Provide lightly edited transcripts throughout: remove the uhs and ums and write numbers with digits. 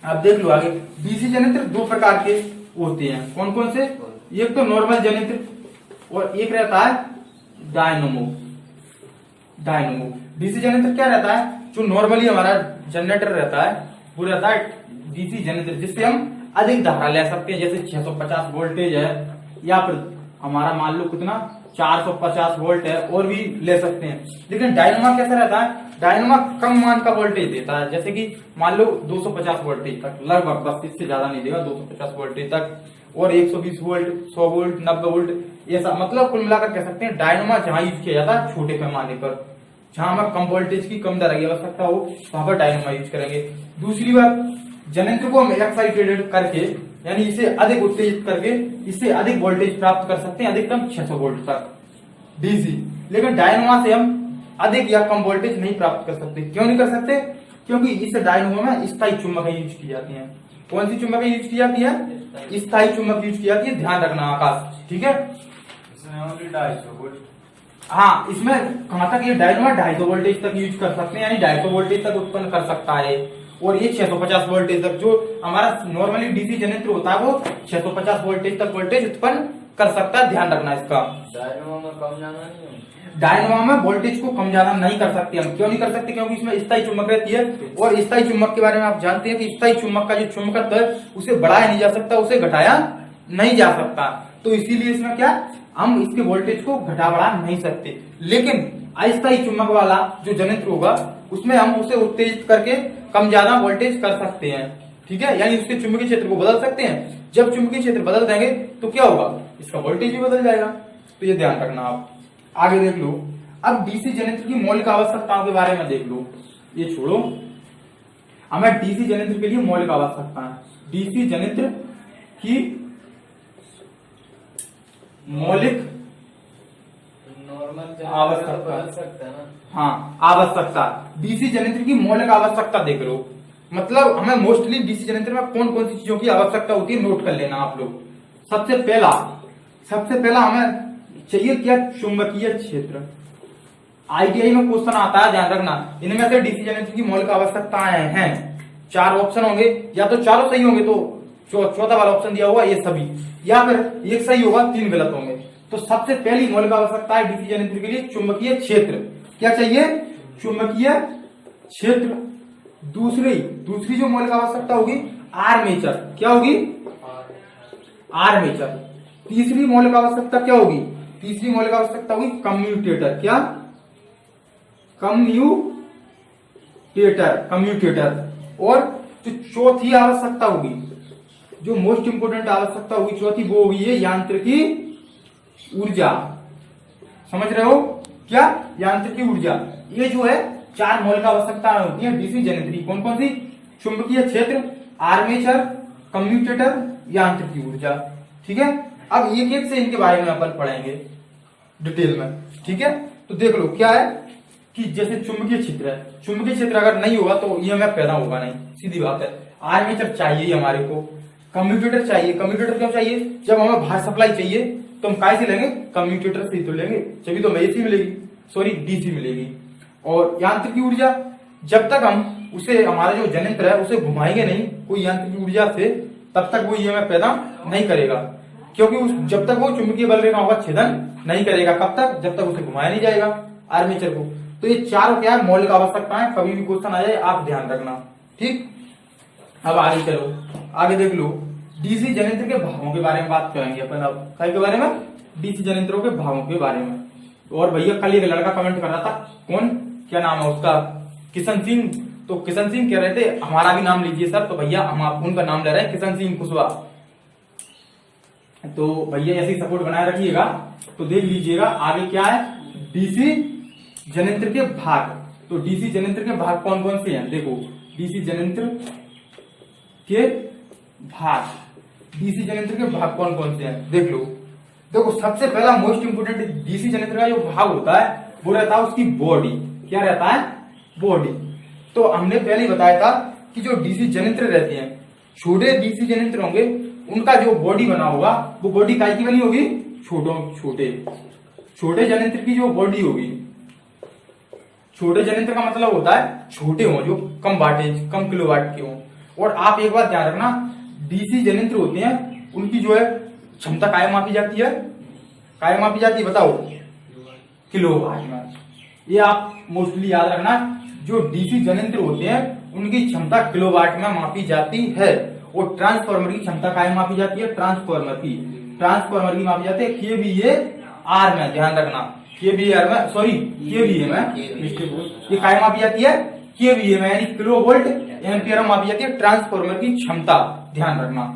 आप देख लो आगे। डीसी जनरेटर दो प्रकार के होते हैं, कौन कौन से? एक तो नॉर्मल जनरेटर और एक रहता है डायनोमो। डीसी जनरेटर क्या रहता है? जो नॉर्मली हमारा जनरेटर रहता है वो रहता है डीसी जनरेटर, जिससे हम अधिक धारा ले सकते हैं। जैसे 650 वोल्टेज है या फिर हमारा मान लो कितना 450 वोल्ट है, और भी ले सकते हैं। लेकिन डायनोमा कैसा रहता है? डायनोमा कम मान का वोल्टेज देता है, जैसे कि मान लो 250 वोल्टेज तक लगभग, बस इससे ज्यादा नहीं देगा, 250 वोल्टेज तक, और 120 वोल्ट, 100 वोल्ट, 90 वोल्ट, ऐसा। मतलब कुल मिलाकर कह सकते हैं डायनोमा जहां यूज किया जाता है छोटे पैमाने पर, जहां हमें कम वोल्टेज की कम धारा की आवश्यकता हो, वहां पर डायनोमा यूज करेंगे। दूसरी बात, जनरेटर को हम एक्साइटेड करके यानी इसे अधिक उत्तेजित करके इससे अधिक वोल्टेज प्राप्त कर सकते हैं, अधिकतम 600 वोल्ट तक डीसी। लेकिन डायनोमा से हम अधिक या कम वोल्टेज नहीं प्राप्त कर सकते। क्यों नहीं कर सकते? क्योंकि इस डायनोमा में स्थायी चुम्बक यूज की जाती है। कौन सी चुम्बक यूज की जाती है? स्थायी चुम्बक यूज की जाती है, ध्यान रखना आकाश, ठीक है। इसमें ओनली 250 वोल्ट। हाँ, इसमें कहां तक ये डायनोमा 250 वोल्टेज तक यूज कर सकते हैं, यानी 250 वोल्टेज तक उत्पन्न कर सकता है। और ये 650 वोल्टेज तक, जो हमारा नॉर्मली डीसी जनरेटर होता है वो 650 वोल्टेज तक वोल्टेज उत्पन्न कर सकता है, ध्यान रखना इसका। डायनोमा में कम ज्यादा नहीं है। डायनोमा में वोल्टेज को कम ज्यादा नहीं कर सकते हम। क्यों नहीं कर सकते? क्योंकि इसमें स्थायी चुम्बक रहती है, और स्थायी चुम्बक के बारे में आप जानते हैं कि स्थायी चुम्बक का जो चुंबकत्व है उसे बढ़ाया नहीं जा सकता, उसे घटाया नहीं जा सकता। तो इसीलिए इसमें क्या, हम इसके वोल्टेज को घटा बढ़ा नहीं सकते। लेकिन अस्थायी चुम्बक वाला जो जनरेटर होगा उसमें हम उसे उत्तेजित करके कम ज्यादा वोल्टेज कर सकते हैं, ठीक है। यानी उसके चुंबकीय क्षेत्र को बदल सकते हैं। जब चुंबकीय क्षेत्र बदल देंगे तो क्या होगा? इसका वोल्टेज भी बदल जाएगा। तो ये ध्यान रखना आप। आगे देख लो। अब डीसी जनरेटर की मौलिक आवश्यकताओं के बारे में देख लो। ये छोड़ो, हमें डीसी जनरेटर के लिए मौलिक आवश्यकता है। डीसी जनरेटर की मौलिक नॉर्मल आवश्यकता। बदल सकते हैं ना। हाँ, आवश्यकता। डीसी जनरेटर की मौलिक आवश्यकता देख लो। मतलब हमें मोस्टली डीसी जनरेटर में कौन कौन सी चीजों की आवश्यकता होती है, नोट कर लेना आप लोग। सबसे पहला हमें चाहिए क्या? चुंबकीय क्षेत्र। आईटीआई में क्वेश्चन आता है, ध्यान रखना। इनमें से डीसी जनरेटर की मौलिक आवश्यकताएं हैं, 4 ऑप्शन होंगे, या तो चारों सही होंगे तो चौथा वाला ऑप्शन दिया हुआ ये सभी, या फिर एक सही होगा 3 गलत होंगे। तो सबसे पहली मौलिक आवश्यकता है डीसी जनरेटर के लिए चुंबकीय क्षेत्र। क्या चाहिए? चुंबकीय क्षेत्र। दूसरी जो मौलिक आवश्यकता होगी आर्मेचर। क्या होगी? आर्मेचर। तीसरी मौलिक आवश्यकता क्या होगी? तीसरी मौलिक आवश्यकता होगी कम्यूटेटर। क्या? कम्यूटेटर। और जो चौथी आवश्यकता होगी, जो मोस्ट इंपोर्टेंट आवश्यकता होगी चौथी, वो होगी ये यांत्रिकी ऊर्जा। समझ रहे हो? क्या? यांत्रिकी ऊर्जा। ये जो है 4 मौलिक आवश्यकताएं होती है डीसी जनरेटर की। कौन कौन सी? चुंबकीय क्षेत्र, आर्मेचर, कम्यूटेटर, यांत्रिकी ऊर्जा, ठीक है। अब एक एक से इनके बारे में अपन पढ़ेंगे डिटेल में, ठीक है। तो देख लो क्या है कि जैसे चुंबकीय क्षेत्र है, चुंबकीय क्षेत्र अगर नहीं होगा तो ईएमएफ पैदा होगा नहीं, सीधी बात है। आर्मेचर चाहिए हमारे को, कम्यूटेटर चाहिए। कम्यूटेटर क्यों चाहिए? जब हमें बाहर सप्लाई चाहिए तो हम काय से लेंगे? कम्यूटेटर से तो लेंगे, तभी तो हमें एसी मिलेगी, सॉरी डीसी मिलेगी। और यांत्रिकी ऊर्जा, जब तक हम उसे, हमारा जो जनरेटर है उसे घुमाएंगे नहीं कोई यांत्रिकी ऊर्जा से, तब तक वो ईएमएफ पैदा नहीं करेगा, क्योंकि जब तक वो चुंबकीय बल रेखाओं का छेदन नहीं करेगा। कब तक? जब तक उसे घुमाया नहीं जाएगा आर्मेचर को। तो ये 4 क्या है? मौलिक आवश्यकताएं। कभी भी क्वेश्चन आ जाए आप ध्यान रखना, ठीक। अब आगे चलो, आगे देख लो। डीसी जनरेटर के भागों के बारे में बात करेंगे अपन। अब क्या के बारे में? डीसी जनरेटरों के भागों के बारे में। और भैया कल एक लड़का कमेंट कर रहा था, कौन, क्या नाम है उसका, किशन सिंह। तो किशन सिंह कह रहे थे हमारा भी नाम लीजिए सर। तो भैया हम आप उनका नाम ले रहे हैं, किशन सिंह कुशवाहा। तो भैया ऐसी सपोर्ट बनाए रखिएगा। तो देख लीजिएगा आगे क्या है, डीसी जनरेटर के भाग। तो डीसी जनरेटर के भाग कौन कौन से हैं? देखो, डीसी जनरेटर के भाग, डीसी जनरेटर के भाग कौन कौन से हैं देख लो। देखो, सबसे पहला मोस्ट इंपोर्टेंट डीसी जनरेटर का जो भाग होता है वो रहता है उसकी बॉडी। क्या रहता है? बॉडी। तो हमने पहले ही बताया था कि जो डीसी जनरेटर रहते हैं, छोटे डीसी जनरेटर होंगे, उनका जो बॉडी बना होगा वो बॉडी काय की बनी होगी? छोटे जनरेटर की जो बॉडी होगी, छोटे जनरेटर का मतलब होता है छोटे हों, जो कम वाटेज, कम किलोवाट के हों। और आप एक बात ध्यान रखना, डीसी जनयंत्र होते हैं उनकी जो है क्षमता काय मापी जाती है, काय मापी जाती है बताओ, किलोवाट में। ये आप मोस्टली याद रखना, जो डीसी जनयंत्र होते हैं उनकी क्षमता किलोवाट में मापी जाती है। और ट्रांसफार्मर की क्षमता काय मापी जाती है, ट्रांसफार्मर की मापी जाती है kVAr में। ध्यान रखना kVAr में, सॉरी kVA में, ये काय मापी जाती है kVA में, यानी किलो वोल्ट एम्पियर में मापी जाती है ट्रांसफार्मर की क्षमता। ध्यान रखना।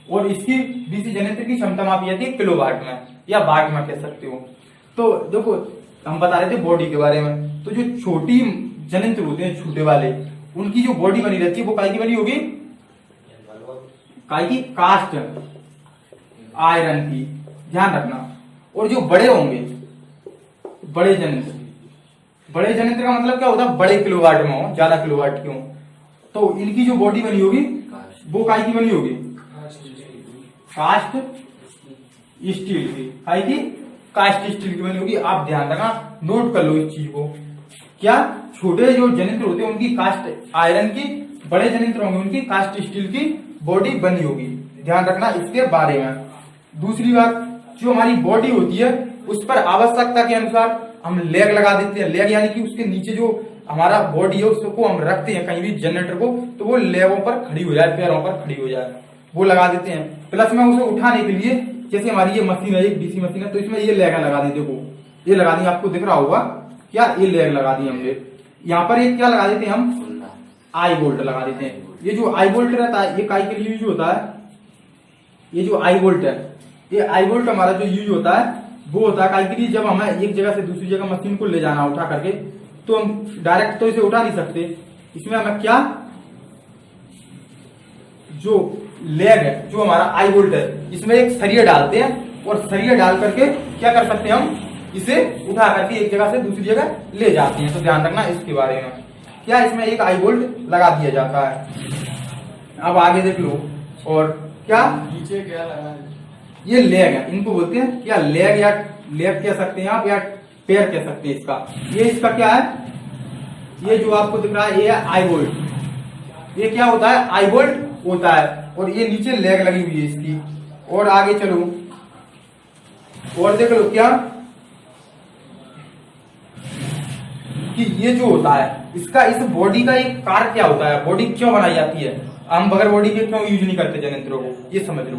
और इसकी डीसी जनयंत्र की क्षमता मापी जाती है किलोवाट में या वाट में कह सकते हो। तो देखो हम बता रहे थे बॉडी के बारे में, तो जो छोटी जनयंत्र होते हैं छोटे वाले, उनकी जो बॉडी बनी रहती है वो काय की बनी होगी, काय की, कास्ट आयरन की। ध्यान रखना। और जो बड़े होंगे, बड़े जनयंत्र का मतलब क्या होता है, बड़े किलोवाट में हो, ज्यादा किलोवाट की हो, तो इनकी जो बॉडी बनी होगी वो काय की बनी होगी, कास्ट स्टील की। काय की, कास्ट स्टील की बनी होगी। आप ध्यान रखना, नोट कर लो इस चीज को। क्या छोटे जो जनयंत्र होते हैं उनकी कास्ट आयरन की, बड़े जनयंत्र होंगे उनकी कास्ट स्टील की बॉडी बनी होगी। ध्यान रखना इसके बारे में। दूसरी बात, जो हमारी बॉडी होती है उस पर आवश्यकता के अनुसार हम लेग लगा देते हैं। लेग यानी कि उसके नीचे जो हमारा बॉडी है उसको हम रखते हैं कहीं भी जनरेटर को, तो वो लेगों पर खड़ी हो जाए, पैरों पर खड़ी हो जाए, वो लगा देते हैं। प्लस में उसे उठाने के लिए, जैसे हमारी ये मशीन है, एक डीसी मशीन है, तो इसमें ये लेग लगा दी, देखो ये लगा दी, आपको दिख रहा होगा क्या, ये लेग लगा दी हमने। यहाँ पर एक क्या लगा देते हैं हम, आई बोल्ट लगा देते हैं। ये जो आई बोल्ट रहता है ये काय के लिए यूज होता है, ये जो आई बोल्ट है, ये आई बोल्ट हमारा जो यूज होता है वो होता है काय के लिए, जब हमें एक जगह से दूसरी जगह मशीन को ले जाना उठा करके, तो हम डायरेक्ट तो इसे उठा नहीं सकते, इसमें हमें क्या, जो लेग है, जो हमारा आई बोल्ट है, इसमें एक सरिया डालते हैं और सरिया डाल करके क्या कर सकते हैं हम, इसे उठा करके एक जगह से दूसरी जगह ले जाते हैं। तो ध्यान रखना इसके बारे में। क्या इसमें एक आई बोल्ट लगा दिया जाता है। अब आगे देख लो। और क्या नीचे क्या लगा है? ये लेग है, इनको बोलते हैं क्या, लेग या लेग कह सकते हैं आप, या पैर कह सकते हैं इसका। ये इसका क्या है, ये जो आपको दिख रहा है ये है आई बोल्ट। ये क्या होता है, आई बोल्ट होता है। और ये नीचे लेग लगी हुई है इसकी। और आगे चलो और देख लो क्या, कि ये जो होता है इसका, इस बॉडी का एक कार्य क्या होता है, बॉडी क्यों बनाई जाती है, हम बगैर बॉडी के क्यों यूज नहीं करते जनयंत्रों को, ये समझ लो।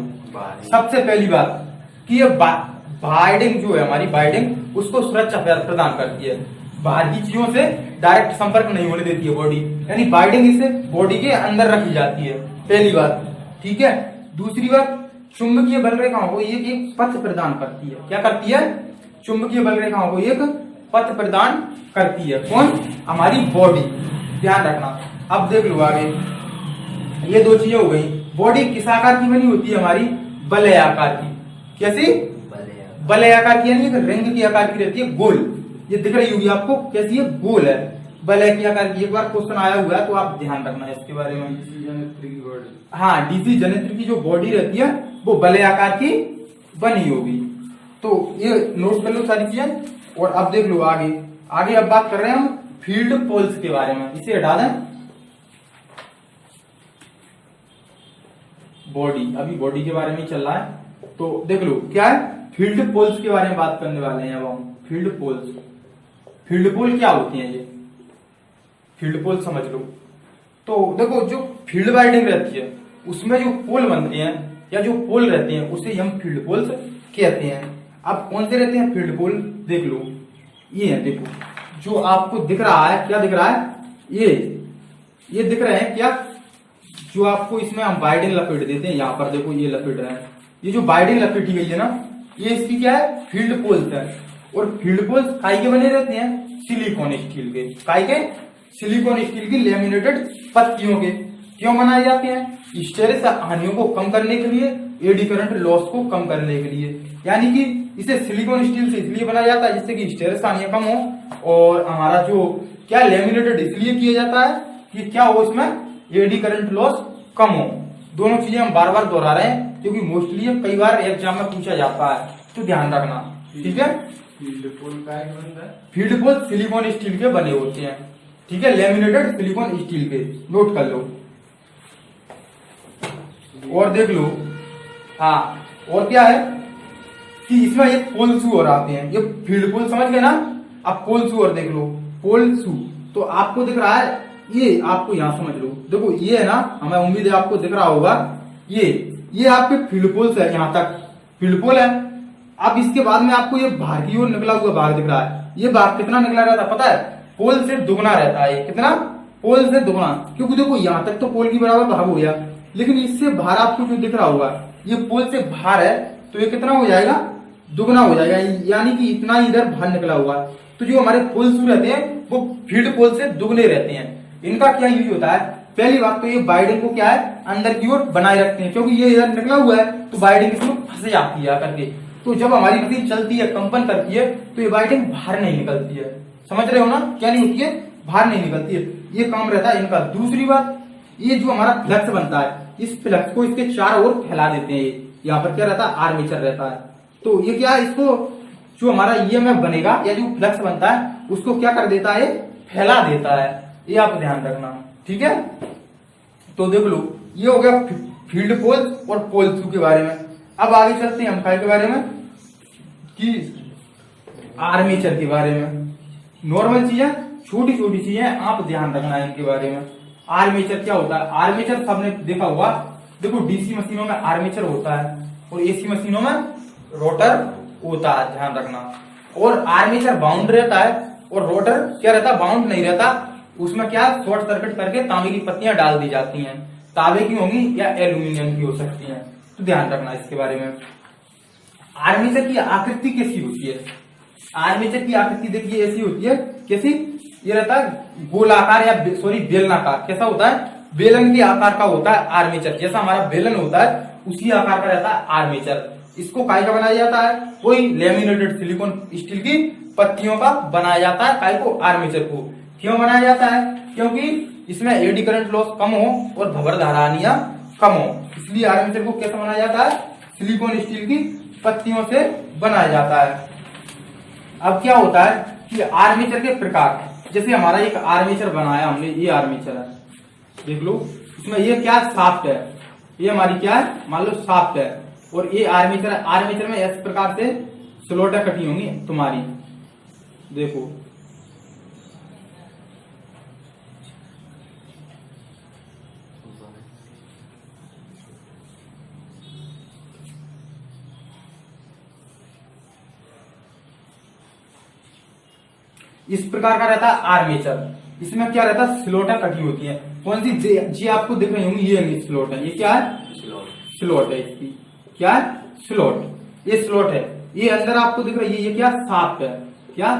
सबसे पहली बात कि ये बाइंडिंग जो है हमारी, बाइंडिंग उसको सुरक्षा प्रदान करती है, बाहर की चीजों से डायरेक्ट संपर्क नहीं होने देती है बॉडी, यानी बाइंडिंग इससे बॉडी के अंदर रखी जाती है, पहली बात। ठीक है। दूसरी बात, चुंबकीय बल रेखाओं को एक पथ प्रदान करती है। क्या करती है, चुंबकीय बल रेखाओं को एक पथ प्रदान करती है। कौन, हमारी बॉडी। ध्यान रखना। अब देख लो आगे, ये दो चीजें हो गई। बॉडी किस आकार की बनी होती है हमारी, बलय आकार की। कैसी, बलय आकार की, यानी रिंग की आकार की रहती है, गोल। ये दिख रही होगी आपको, कैसी है, गोल है, बलय की आकार की। एक बार क्वेश्चन आया हुआ है तो आप ध्यान रखना इसके बारे में। हाँ, डीसी जनयंत्र की जो बॉडी रहती है वो बलय आकार की बनी होगी। तो ये नोट कर लो सारी चीजें। और अब देख लो आगे। आगे अब बात कर रहे हैं हम फील्ड पोल्स के बारे में। इसे हटा दें, बॉडी, अभी बॉडी के बारे में चल रहा है। तो देख लो क्या है, फील्ड पोल्स के बारे में बात करने वाले हैं अब हम। फील्ड पोल्स, फील्ड पोल क्या होती हैं, ये फील्ड पोल समझ लो। तो देखो, जो फील्ड वाइंडिंग रहती है उसमें जो पोल बनते हैं या जो पोल रहते हैं उसे हम फील्ड पोल्स कहते हैं। अब कौन से रहते हैं फील्ड पोल, देख लो ये है। देखो जो आपको दिख रहा है, क्या दिख रहा है, ये दिख रहे हैं क्या, जो आपको इसमें हम वाइंडिंग लपेट देते हैं। यहाँ पर देखो ये लपेट रहे हैं, ये जो वाइंडिंग लपेटी गई है ना, ये इसकी क्या है, फील्ड पोल्स है। और फील्ड पोल्स काय के बने रहते हैं, सिलिकॉन स्टील के। काय के, सिलिकॉन स्टील की लेमिनेटेड पत्तियों के। क्यों बनाए जाते हैं, हिस्टेरिस हानियों को कम करने के लिए, एडी करंट लॉस को कम करने के लिए। यानी कि इसे सिलिकॉन स्टील से इसलिए बनाया जाता है जिससे कि हिस्टेरिस हानियां कम हो। और हमारा जो क्या लेमिनेटेड इसलिए किया जाता है कि क्या हो, इसमें एडी करंट लॉस कम हो। दोनों चीजें हम बार बार दोहरा रहे हैं क्योंकि मोस्टली कई बार एग्जाम में पूछा जाता है, तो ध्यान रखना। ठीक है। फील्ड पोल का एक बनता है, फील्ड पोल सिलिकॉन स्टील के बने होते हैं। ठीक है, लेमिनेटेड सिलिकॉन स्टील के, नोट कर लो। और देख लो, हाँ, और क्या है कि इसमें एक पोल शू और आते हैं, ये फील्ड पोल समझ गए ना। अब पोल शू और देख लो, पोल शू तो आपको दिख रहा है, ये आपको यहाँ समझ लो, देखो ये है ना, हमें उम्मीद है आपको दिख रहा होगा, ये आपके फील्ड पोल है, यहाँ तक फील्ड पोल है। अब इसके बाद में आपको ये बाहर की ओर निकला हुआ भाग दिख रहा है, ये भाग कितना निकला रहता है पता है, पोल से दुगना रहता है, कितना, पोल से दुगना, क्योंकि देखो यहाँ तक तो पोल की बराबर भाग हो गया, लेकिन इससे बाहर आपको जो दिख रहा होगा, ये पोल से बाहर है, तो ये कितना हो जाएगा, दुगना हो जाएगा, यानी कि इतना इधर बाहर निकला हुआ। तो जो हमारे पोल शू रहते हैं वो फील्ड पोल से दुगने रहते हैं। इनका क्या यूज होता है, पहली बात तो ये बाइडिंग को क्या है, अंदर की ओर बनाए रखते हैं, क्योंकि ये इधर निकला हुआ है तो बाइडिंग इसमें फंस जाती है करके, तो जब हमारी मशीन चलती है, कंपन करती है, तो ये बाइडिंग बाहर नहीं निकलती है, समझ रहे हो ना, क्या नहीं होती है, बाहर नहीं निकलती है, ये काम रहता है इनका। दूसरी बात, ये जो हमारा फ्लक्स बनता है, इस फ्लक्स को इसके चारों ओर फैला देते हैं, यहाँ पर क्या रहता है, आर्मेचर रहता है, तो ये क्या है, इसको जो हमारा ईएमएफ बनेगा या जो फ्लक्स बनता है उसको क्या कर देता है, फैला देता है, ये आप ध्यान रखना, ठीक है। तो देख लो, ये हो गया फील्ड पोल और पोल शू के बारे में। अब आगे चलते हैं हम काय के बारे में, कि आर्मेचर के बारे में। नॉर्मल चीजें, छोटी छोटी चीजें आप ध्यान रखना है इनके बारे में। आर्मेचर क्या होता है, आर्मेचर सबने देखा होगा, देखो डीसी मशीनों में आर्मेचर होता है और एसी मशीनों में रोटर होता है, ध्यान रखना। और आर्मेचर बाउंड रहता है और रोटर क्या रहता है, बाउंड नहीं रहता, उसमें क्या शॉर्ट सर्किट करके तांबे की पत्तियां डाल दी जाती हैं, तांबे की होंगी या एल्यूमिनियम की हो सकती हैं, तो ध्यान रखना इसके बारे में। आर्मेचर की आकृति कैसी होती है, आर्मेचर की आकृति देखिए ऐसी होती है, कैसी, ये रहता है गोलाकार या सॉरी बेलनाकार, कैसा होता है, बेलन के आकार का होता है आर्मेचर, जैसा हमारा बेलन होता है उसी आकार का रहता है आर्मेचर। इसको काय का बनाया जाता है, कोई लेमिनेटेड सिलिकॉन स्टील की पत्तियों का बनाया जाता है, काय को, आर्मेचर को। क्यों बनाया जाता है, क्योंकि इसमें एडी करंट लॉस कम हो और भंवर धारानियां कम हो, इसलिए आर्मेचर को कैसे बनाया जाता है, सिलिकॉन स्टील की पत्तियों से बनाया जाता है। अब क्या होता है कि आर्मेचर के प्रकार, जैसे हमारा एक आर्मेचर बनाया हमने, ये आर्मेचर है, देख लो, इसमें ये क्या शाफ्ट है, ये हमारी क्या है, मान लो शाफ्ट है, और ये आर्मेचर है। आर्मेचर में इस प्रकार से स्लोटें कटी होंगी तुम्हारी, देखो, इस प्रकार का रहता है आर्मेचर। इसमें क्या रहता है, स्लोटें कटी होती है, कौन सी, जी आपको दिख रही होंगी, ये स्लोट है, ये क्या है, स्लोट है, इसकी क्या है, स्लोट, ये स्लोट है, ये अंदर आपको दिख रही है, ये क्या, शाफ्ट है, क्या,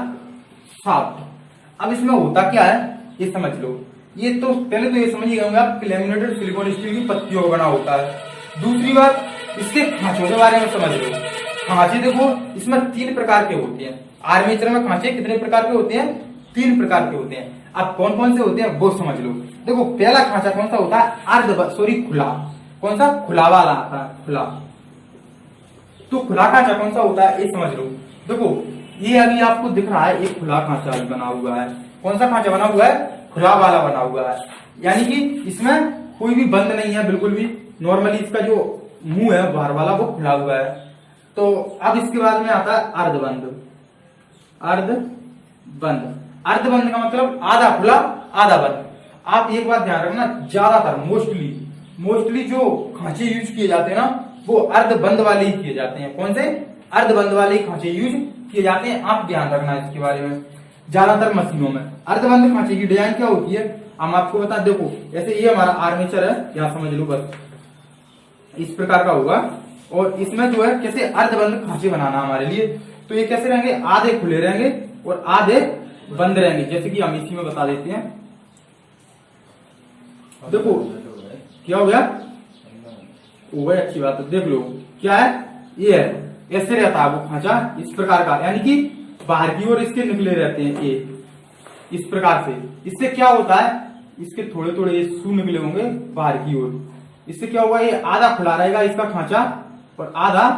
शाफ्ट। अब इसमें होता क्या है, ये समझ लो, ये तो पहले तो ये समझिए होंगे आप, लेमिनेटेड सिलिकॉन स्टील की पत्तियों का बना होता है। दूसरी बात, इसके खांचों के बारे में समझ लो। खांचे देखो, इसमें 3 प्रकार के होते हैं, आर्मेचर में खांचे कितने प्रकार के होते हैं, 3 प्रकार के होते हैं। अब कौन कौन से होते हैं वो समझ लो। देखो, पहला खांचा कौन सा होता है, खुला, कौन सा, खुला वाला आता है, खुला। तो खुला खांचा कौन सा होता है, ये समझ लो। देखो, ये अभी आपको दिख रहा है, एक खुला खांचा बना हुआ है, कौन सा खांचा बना हुआ है, खुला वाला बना हुआ है, यानी कि इसमें कोई भी बंद नहीं है, बिल्कुल भी, नॉर्मली इसका जो मुंह है बाहर वाला वो खुला हुआ है। तो अब इसके बाद में आता है अर्धबंद। अर्धबंद, अर्धबंद का मतलब आधा खुला आधा बंद। आप एक बात ध्यान रखना, ज्यादातर मोस्टली जो खांचे यूज किए जाते हैं ना, वो अर्धबंद वाले ही किए जाते हैं। कौन से, अर्धबंद वाले खांचे यूज किए जाते हैं, आप ध्यान रखना इसके बारे में। ज्यादातर मशीनों में अर्धबंद खांचे की डिजाइन क्या होती है, हम आपको बता, देखो ऐसे ये हमारा आर्मेचर है, यहाँ समझ लो, बस इस प्रकार का होगा, और इसमें जो है कैसे अर्धबंद खांचे बनाना हमारे लिए, तो ये कैसे रहेंगे, आधे खुले रहेंगे और आधे बंद रहेंगे, जैसे कि हम इसी में बता देते हैं। देखो क्या हो गया, वो अच्छी बात है, देख लो क्या है, ये है, ऐसे रहता है वो खांचा, इस प्रकार का, यानी कि बाहर की ओर इसके निकले रहते हैं ये, इस प्रकार से। इससे क्या होता है, इसके थोड़े थोड़े ये शू निकले होंगे बाहर की ओर, इससे क्या होगा, ये आधा खुला रहेगा इसका खांचा और आधा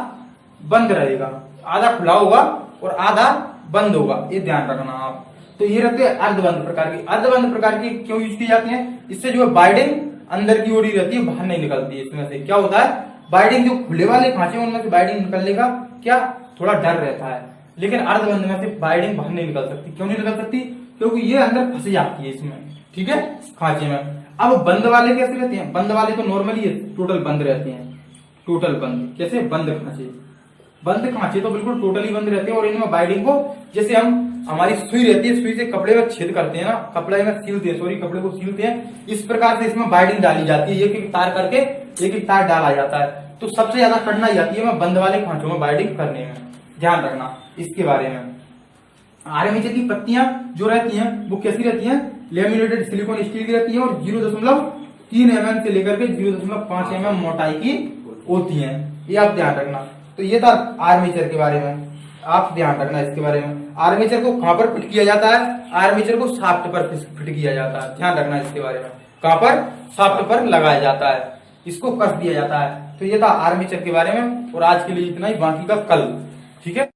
बंद रहेगा, आधा खुला होगा और आधा बंद होगा, ये ध्यान रखना आप। तो ये रहते हैं अर्धबंद प्रकार की। अर्धबंद प्रकार की क्यों यूज की जाती है, इससे जो है बाइडिंग अंदर की ओर ही रहती है, बाहर नहीं निकलती है। इसमें से क्या होता है, बाइडिंग जो खुले वाले खांचे हैं उनमें से बाइडिंग निकलने का क्या थोड़ा डर रहता है, लेकिन अर्धबंद में से बाइडिंग बाहर नहीं निकल सकती। क्यों नहीं निकल सकती, क्योंकि ये अंदर फंस जाती है इसमें, ठीक है, खांचे में। अब बंद वाले कैसे रहते हैं, बंद वाले तो नॉर्मली टोटल बंद रहते हैं, टोटल बंद, कैसे, बंद खांचे। बंद खांचे तो बिल्कुल टोटली बंद रहते हैं और इनमें बाइडिंग को, जैसे हम हमारी सुई रहती है, सुई से कपड़े में छेद करते हैं ना, कपड़े में सीलते हैं, सॉरी कपड़े को सीलते हैं, इस प्रकार से इसमें बाइडिंग डाली जाती है। एक एक तार करके एक एक तार डाला जाता है। तो सबसे ज्यादा कठिनाई आती है बंद वाले खांचों में बाइडिंग करने में, ध्यान रखना इसके बारे में। आर्मेचर की पत्तियां जो रहती हैं वो कैसी रहती हैं, लेमिनेटेड सिलिकॉन स्टील की रहती है और 0.3 mm से लेकर के 0.5 mm मोटाई की होती हैं, ये आप ध्यान रखना। तो ये था आर्मेचर के बारे में, आप ध्यान रखना इसके बारे में। आर्मेचर को कहां पर फिट किया जाता है, आर्मेचर को शाफ्ट पर फिट किया जाता है, ध्यान रखना इसके बारे में। कहां पर, शाफ्ट पर लगाया जाता है, इसको कस दिया जाता है। तो ये था आर्मेचर के बारे में, और आज के लिए इतना ही, बाकी का कल, ठीक है।